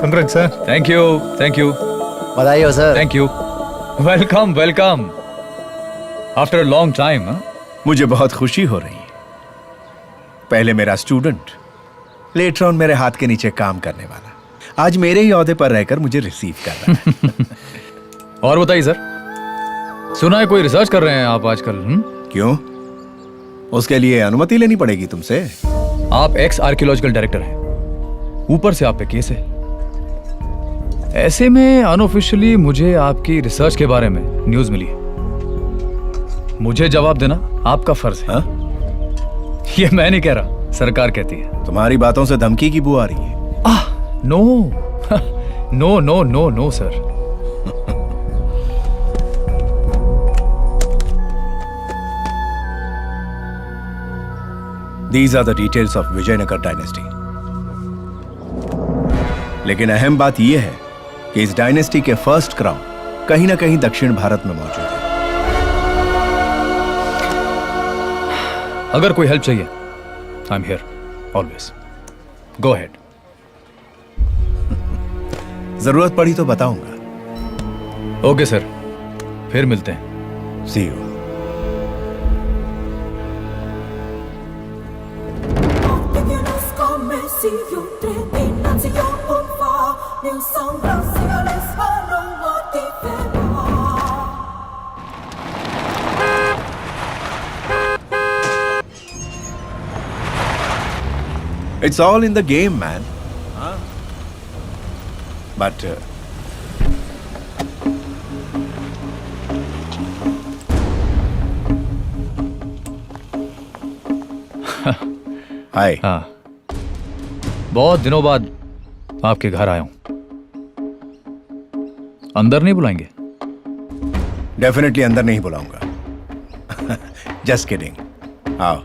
Congrats, sir. Thank you, thank you, बधाई हो sir. thank you. Welcome, welcome. After a long time, huh? मुझे बहुत खुशी हो रही है। पहले मेरा स्टूडेंट, लेटर ऑन मेरे हाथ के नीचे काम करने वाला, आज मेरे ही ओहदे पर रहकर मुझे रिसीव कर रहा है। और बताइए सर, सुना है कोई रिसर्च कर रहे हैं आप आजकल? क्यों? उसके लिए अनुमति लेनी पड़ेगी तुमसे। आप एक्स आर्कियोलॉजिकल डायरेक्टर हैं, ऊपर से आप पे केस है। ऐसे में अनऑफिशियली मुझे आपकी रिसर्च के बारे में न्यूज मिली है। मुझे जवाब देना आपका फर्ज है। ये मैं नहीं कह रहा, सरकार कहती है। तुम्हारी बातों से धमकी की बू आ रही है। No no no no no sir. These are the details of Vijayanagar dynasty. लेकिन अहम बात यह है कि इस डायनेस्टी के फर्स्ट क्राउन कहीं ना कहीं दक्षिण भारत में मौजूद है। अगर कोई हेल्प चाहिए, I am here always. Go ahead. जरूरत पड़ी तो बताऊंगा। ओके सर, फिर मिलते हैं। See you. It's all in the game, man. But hi. हाँ, बहुत दिनों बाद आपके घर आया हूं। अंदर नहीं बुलाएंगे? डेफिनेटली अंदर नहीं बुलाऊंगा। Just kidding. आओ।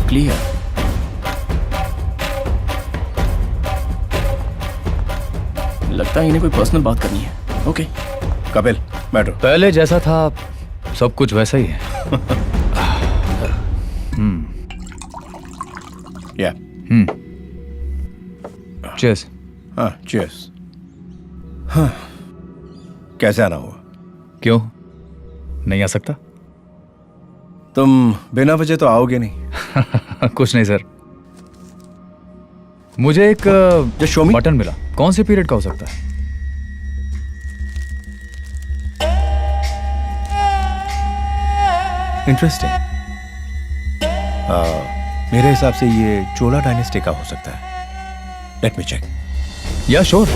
क्लियर। लगता है इन्हें कोई पर्सनल बात करनी है। ओके कपिल बैठो। पहले जैसा था सब कुछ वैसा ही है। या चीयर्स। हाँ चीयर्स। हाँ, कैसे आना हुआ? क्यों नहीं आ सकता? तुम बिना वजह तो आओगे नहीं। कुछ नहीं सर, मुझे एक Just show me. बटन मिला। कौन से पीरियड का हो सकता है? इंटरेस्टिंग। मेरे हिसाब से ये चोला डायनेस्टी का हो सकता है। Let me check. Yeah sure.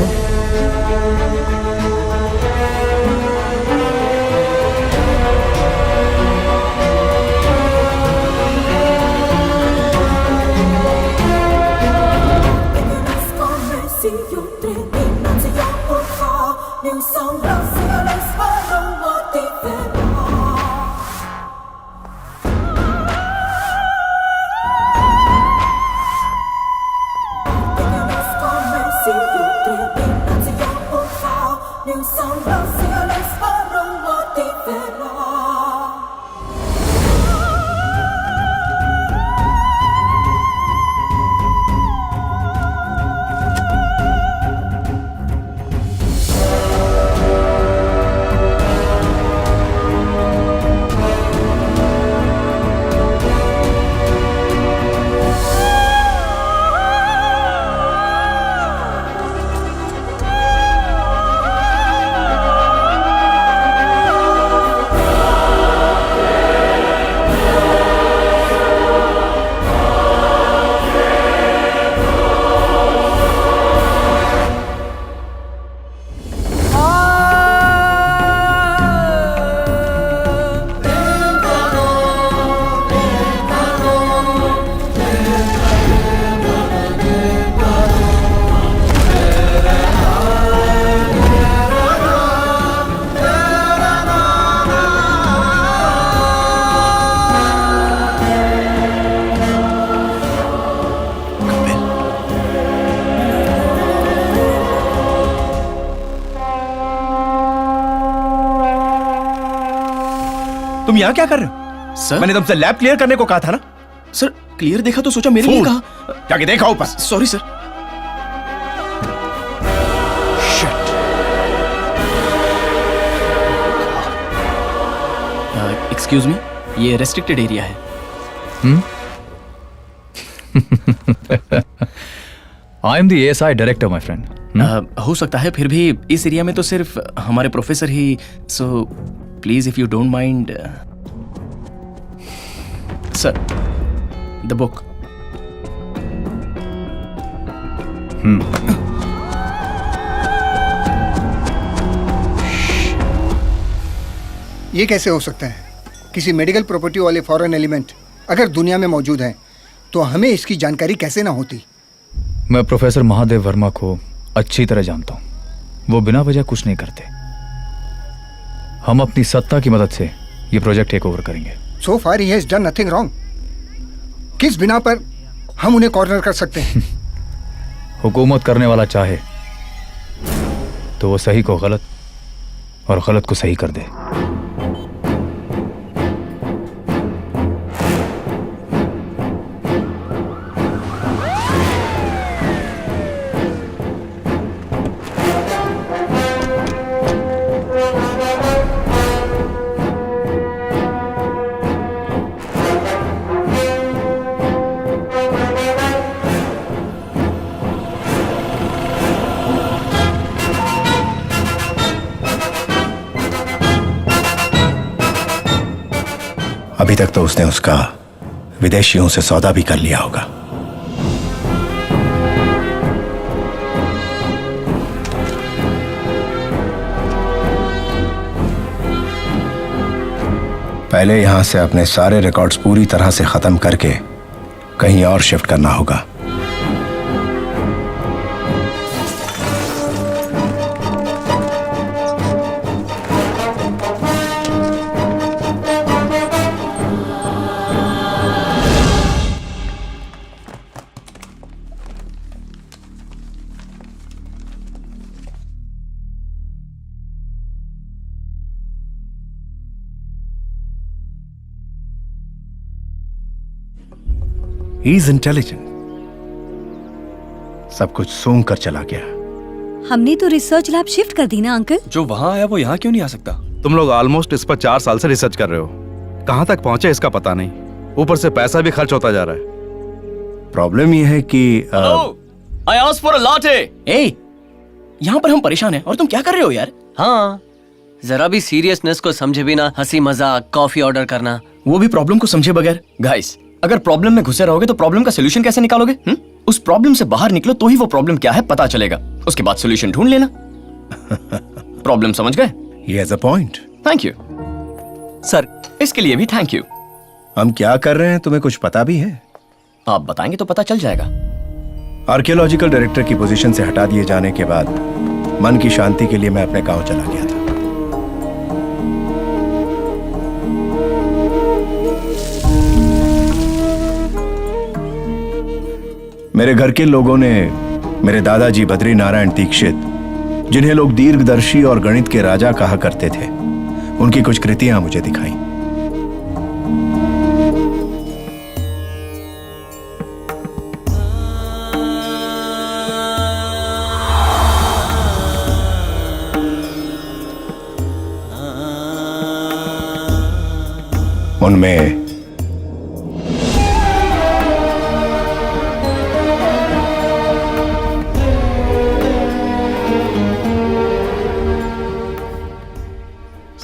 तुम यहाँ क्या कर रहे हो? सर मैंने तुमसे लैब क्लियर करने को कहा था ना। सर क्लियर देखा तो सोचा मेरे लिए Fool! कहा। क्या कि देखा ऊपर? Sorry sir. एक्सक्यूज मी, ये रेस्ट्रिक्टेड एरिया है। I am the ASI director my friend. हो सकता है, फिर भी इस एरिया में तो सिर्फ हमारे professor he. So please if you don't mind sir, the book. ये कैसे हो सकता है? किसी मेडिकल प्रॉपर्टी वाले फॉरेन एलिमेंट अगर दुनिया में मौजूद हैं तो हमें इसकी जानकारी कैसे ना होती? मैं प्रोफेसर महादेव वर्मा को अच्छी तरह जानता हूँ। वो बिना वजह कुछ नहीं करते। हम अपनी सत्ता की मदद से ये प्रोजेक्ट टेक ओवर करेंगे। So far he has done nothing wrong. किस बिना पर हम उन्हें कॉर्नर कर सकते हैं? हुकूमत करने वाला चाहे तो वो सही को गलत और गलत को सही कर दे। अभी तक तो उसने उसका विदेशियों से सौदा भी कर लिया होगा। पहले यहां से अपने सारे रिकॉर्ड्स पूरी तरह से खत्म करके कहीं और शिफ्ट करना होगा। He is intelligent. सब कुछ सूंघ कर चला गया। हमने तो रिसर्च लैब शिफ्ट कर दी ना अंकल। जो वहां आया वो यहाँ क्यों नहीं आ सकता? तुम लोग ऑलमोस्ट इस पर 4 साल से रिसर्च कर रहे हो। कहां तक पहुंचे इसका पता नहीं। ऊपर से पैसा भी खर्च होता जा रहा है। प्रॉब्लम यह है कि I asked for a latte. ए, यहाँ पर हम परेशान हैं और तुम क्या कर रहे हो यार? हाँ, जरा भी सीरियसनेस को समझे बिना हंसी मजाक कॉफी ऑर्डर करना। वो भी प्रॉब्लम को समझे बगैर। गाइस, अगर प्रॉब्लम में घुसे रहोगे तो प्रॉब्लम का सोल्यूशन कैसे निकालोगे? उस प्रॉब्लम से बाहर निकलो तो ही वो प्रॉब्लम क्या है पता चलेगा। उसके बाद सोल्यूशन ढूंढ लेना। प्रॉब्लम समझ गए? he has a point. Thank you sir, इसके लिए भी थैंक यू। हम क्या कर रहे हैं तुम्हें कुछ पता भी है? आप बताएंगे तो पता चल जाएगा। आर्कियोलॉजिकल डायरेक्टर की पोजीशन से हटा दिए जाने के बाद मन की शांति के लिए मैं अपने गांव चला गया था। मेरे घर के लोगों ने मेरे दादाजी बद्री नारायण दीक्षित, जिन्हें लोग दीर्घदर्शी और गणित के राजा कहा करते थे, उनकी कुछ कृतियां मुझे दिखाई। उनमें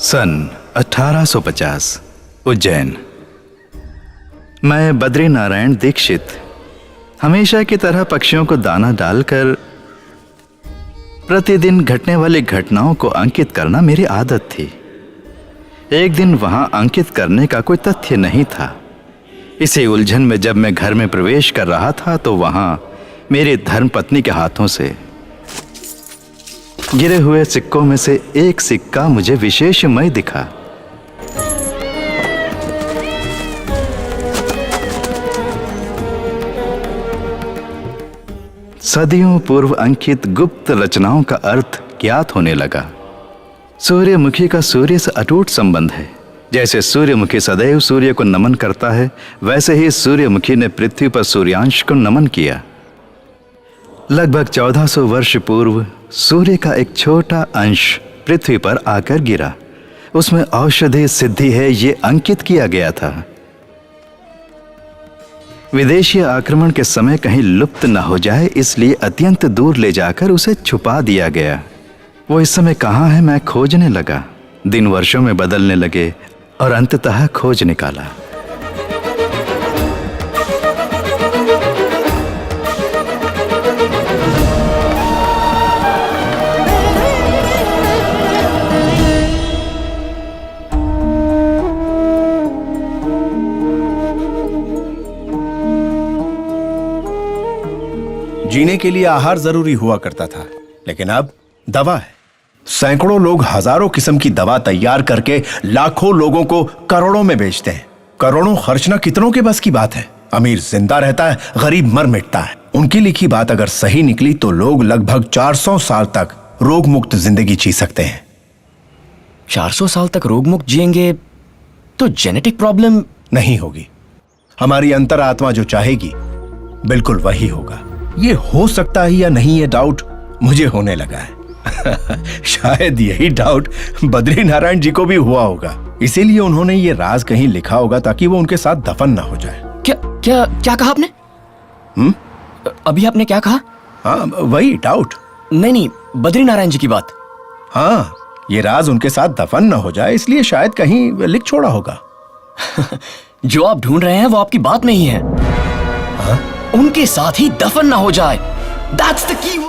सन 1850 उज्जैन। मैं बद्री नारायण दीक्षित हमेशा की तरह पक्षियों को दाना डालकर प्रतिदिन घटने वाली घटनाओं को अंकित करना मेरी आदत थी। एक दिन वहां अंकित करने का कोई तथ्य नहीं था। इसी उलझन में जब मैं घर में प्रवेश कर रहा था तो वहां मेरी धर्मपत्नी के हाथों से गिरे हुए सिक्कों में से एक सिक्का मुझे विशेषमय दिखा। सदियों पूर्व अंकित गुप्त रचनाओं का अर्थ ज्ञात होने लगा। सूर्यमुखी का सूर्य से अटूट संबंध है। जैसे सूर्यमुखी सदैव सूर्य को नमन करता है, वैसे ही सूर्यमुखी ने पृथ्वी पर सूर्यांश को नमन किया। लगभग 1400 वर्ष पूर्व सूर्य का एक छोटा अंश पृथ्वी पर आकर गिरा। उसमें औषधि सिद्धि है, ये अंकित किया गया था। विदेशी आक्रमण के समय कहीं लुप्त न हो जाए, इसलिए अत्यंत दूर ले जाकर उसे छुपा दिया गया। वो इस समय कहाँ है, मैं खोजने लगा। दिन वर्षों में बदलने लगे और अंततः खोज निकाला। जीने के लिए आहार जरूरी हुआ करता था, लेकिन अब दवा है। सैकड़ों लोग हजारों किस्म की दवा तैयार करके लाखों लोगों को करोड़ों में बेचते हैं। करोड़ों खर्चना कितनों के बस की बात है। अमीर जिंदा रहता है, गरीब मर मिटता है। उनकी लिखी बात अगर सही निकली तो लोग लगभग 400 साल तक रोग मुक्त जिंदगी जी सकते हैं। 400 साल तक रोग मुक्त जिएंगे तो जेनेटिक प्रॉब्लम नहीं होगी। हमारी अंतरात्मा जो चाहेगी बिल्कुल वही होगा। ये हो सकता है या नहीं, ये डाउट मुझे होने लगा है। शायद यही डाउट बद्री नारायण जी को भी हुआ होगा, इसीलिए उन्होंने ये राज कहीं लिखा होगा ताकि वो उनके साथ दफन ना हो जाए। क्या क्या क्या कहा आपने? अभी आपने क्या कहा? हाँ, वही डाउट। नहीं, बद्री नारायण जी की बात। हाँ, ये राज उनके साथ दफन ना हो जाए, इसलिए शायद कहीं लिख छोड़ा होगा। जो आप ढूंढ रहे हैं वो आपकी बात में ही है। उनके साथ ही दफन ना हो जाए। That's the key word.